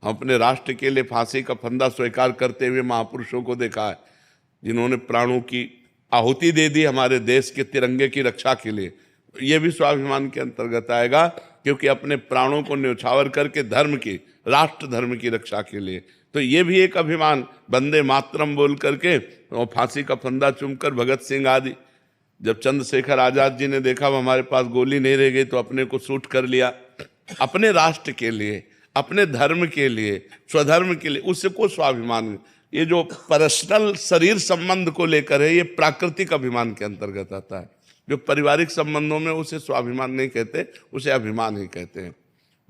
हम अपने राष्ट्र के लिए फांसी का फंदा स्वीकार करते हुए महापुरुषों को देखा है, जिन्होंने प्राणों की आहुति दे दी हमारे देश के तिरंगे की रक्षा के लिए। ये भी स्वाभिमान के अंतर्गत आएगा, क्योंकि अपने प्राणों को न्यौछावर करके धर्म की, राष्ट्र धर्म की रक्षा के लिए। तो ये भी एक अभिमान, वंदे मातरम बोल करके और फांसी का फंदा चूमकर भगत सिंह आदि। जब चंद्रशेखर आजाद जी ने देखा हमारे पास गोली नहीं रह गई तो अपने को शूट कर लिया, अपने राष्ट्र के लिए, अपने धर्म के लिए, स्वधर्म के लिए, उसको स्वाभिमान। ये जो पर्सनल शरीर संबंध को लेकर है, ये प्राकृतिक अभिमान के अंतर्गत आता है। जो पारिवारिक संबंधों में उसे स्वाभिमान नहीं कहते, उसे अभिमान ही कहते हैं।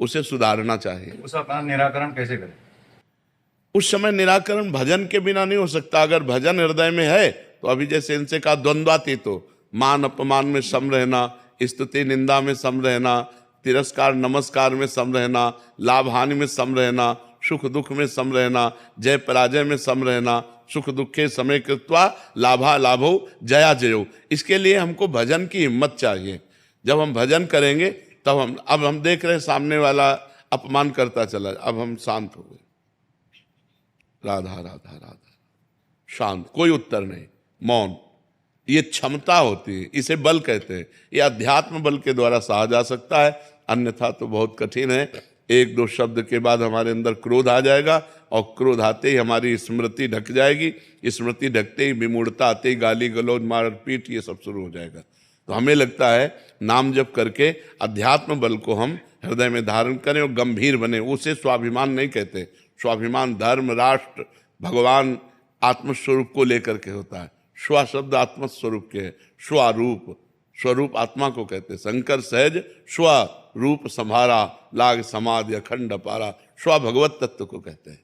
उसे सुधारना चाहिए। उसका निराकरण कैसे करें? उस समय निराकरण भजन के बिना नहीं हो सकता। अगर भजन हृदय में है तो अभी जैसे इनसे कहा द्वंद्वातीत हो, मान अपमान में सम रहना, स्तुति निंदा में सम रहना, तिरस्कार नमस्कार में सम रहना, लाभ हानि में सम रहना, सुख दुख में सम रहना, जय पराजय में सम रहना, सुख दुखे समय कृत्वा लाभा लाभो जया जयो। इसके लिए हमको भजन की हिम्मत चाहिए। जब हम भजन करेंगे तब अब हम देख रहे हैं सामने वाला अपमान करता चला, अब हम शांत हो गए, राधा राधा राधा, शांत, कोई उत्तर नहीं, मौन। ये क्षमता होती है, इसे बल कहते हैं। ये अध्यात्म बल के द्वारा सहा जा सकता है, अन्यथा तो बहुत कठिन है। एक दो शब्द के बाद हमारे अंदर क्रोध आ जाएगा, और क्रोध आते ही हमारी स्मृति ढक जाएगी, स्मृति ढकते ही विमूढ़ता आते ही गाली गलौज मारपीट ये सब शुरू हो जाएगा। तो हमें लगता है नाम जप करके अध्यात्म बल को हम हृदय में धारण करें और गंभीर बने। उसे स्वाभिमान नहीं कहते। स्वाभिमान धर्म, राष्ट्र, भगवान, आत्मस्वरूप को लेकर के होता है। स्व शब्द आत्मस्वरूप के है, स्वरूप, स्वरूप आत्मा को कहते हैं। शंकर सहज स्व रूप संभारा, लाग समाधि अखंड पारा, स्व भगवत तत्व को कहते हैं।